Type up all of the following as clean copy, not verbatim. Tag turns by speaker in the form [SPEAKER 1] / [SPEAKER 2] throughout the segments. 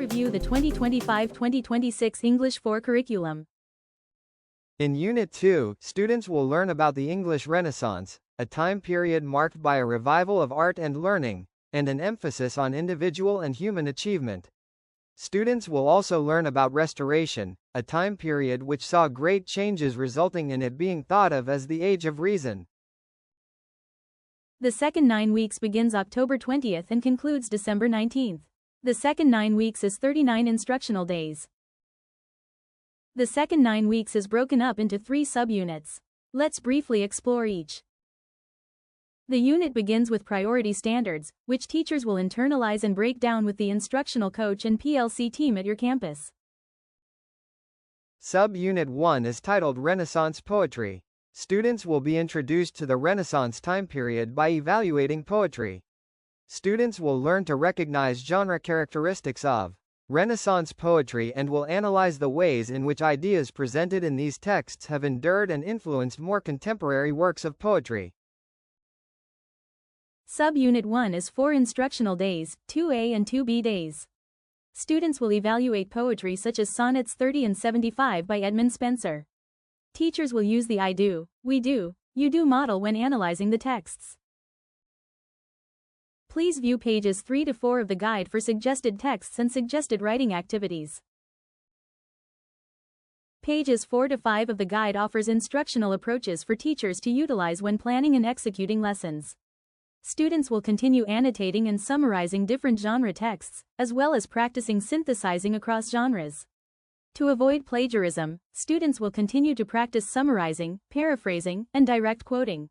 [SPEAKER 1] review the 2025-2026 English 4 curriculum.
[SPEAKER 2] In Unit 2, students will learn about the English Renaissance, a time period marked by a revival of art and learning, and an emphasis on individual and human achievement. Students will also learn about Restoration, a time period which saw great changes resulting in it being thought of as the Age of Reason.
[SPEAKER 1] The second 9 weeks begins October 20th and concludes December 19th. The second 9 weeks is 39 instructional days. The second 9 weeks is broken up into 3 subunits. Let's briefly explore each. The unit begins with priority standards, which teachers will internalize and break down with the instructional coach and PLC team at your campus.
[SPEAKER 2] Sub-Unit 1 is titled Renaissance Poetry. Students will be introduced to the Renaissance time period by evaluating poetry. Students will learn to recognize genre characteristics of Renaissance poetry and will analyze the ways in which ideas presented in these texts have endured and influenced more contemporary works of poetry.
[SPEAKER 1] Sub-Unit 1 is 4 instructional days, 2A and 2B days. Students will evaluate poetry such as Sonnets 30 and 75 by Edmund Spenser. Teachers will use the I do, we do, you do model when analyzing the texts. Please view pages 3 to 4 of the guide for suggested texts and suggested writing activities. Pages 4 to 5 of the guide offers instructional approaches for teachers to utilize when planning and executing lessons. Students will continue annotating and summarizing different genre texts, as well as practicing synthesizing across genres. To avoid plagiarism, students will continue to practice summarizing, paraphrasing, and direct quoting.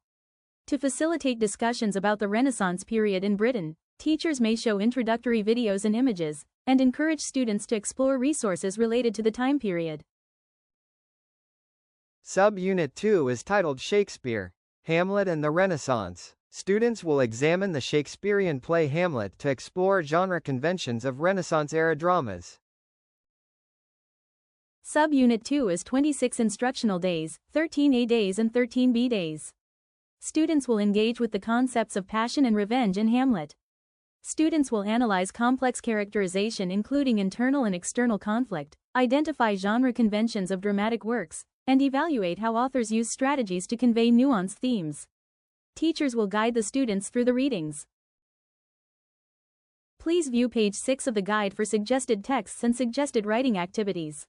[SPEAKER 1] To facilitate discussions about the Renaissance period in Britain, teachers may show introductory videos and images, and encourage students to explore resources related to the time period.
[SPEAKER 2] Sub-Unit 2 is titled Shakespeare, Hamlet and the Renaissance. Students will examine the Shakespearean play Hamlet to explore genre conventions of Renaissance-era dramas.
[SPEAKER 1] Sub-Unit 2 is 26 instructional days, 13A days and 13B days. Students will engage with the concepts of passion and revenge in Hamlet. Students will analyze complex characterization including internal and external conflict, identify genre conventions of dramatic works, and evaluate how authors use strategies to convey nuanced themes. Teachers will guide the students through the readings. Please view page 6 of the guide for suggested texts and suggested writing activities.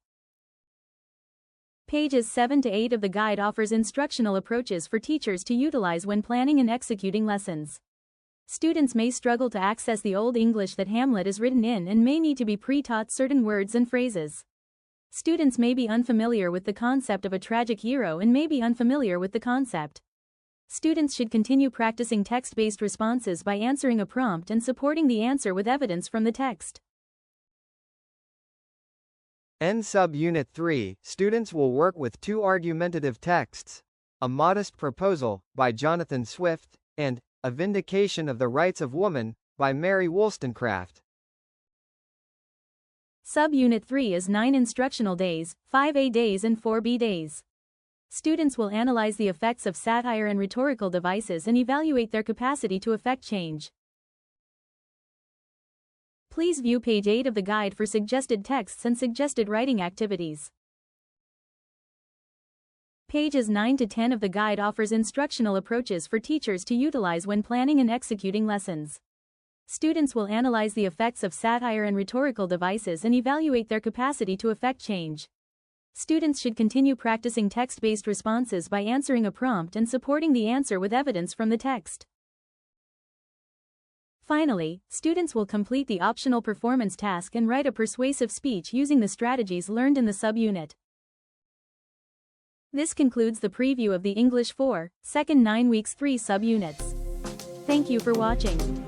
[SPEAKER 1] Pages 7 to 8 of the guide offers instructional approaches for teachers to utilize when planning and executing lessons. Students may struggle to access the Old English that Hamlet is written in and may need to be pre-taught certain words and phrases. Students may be unfamiliar with the concept of a tragic hero and may be unfamiliar with the concept. Students should continue practicing text-based responses by answering a prompt and supporting the answer with evidence from the text.
[SPEAKER 2] In Sub-Unit 3, students will work with 2 argumentative texts, A Modest Proposal, by Jonathan Swift, and A Vindication of the Rights of Woman, by Mary Wollstonecraft.
[SPEAKER 1] Sub-Unit 3 is 9 instructional days, 5A days and 4B days. Students will analyze the effects of satire and rhetorical devices and evaluate their capacity to effect change. Please view page 8 of the guide for suggested texts and suggested writing activities. Pages 9 to 10 of the guide offers instructional approaches for teachers to utilize when planning and executing lessons. Students will analyze the effects of satire and rhetorical devices and evaluate their capacity to effect change. Students should continue practicing text-based responses by answering a prompt and supporting the answer with evidence from the text. Finally, students will complete the optional performance task and write a persuasive speech using the strategies learned in the sub-unit. This concludes the preview of the English 4, second 9 weeks 3 sub-units. Thank you for watching.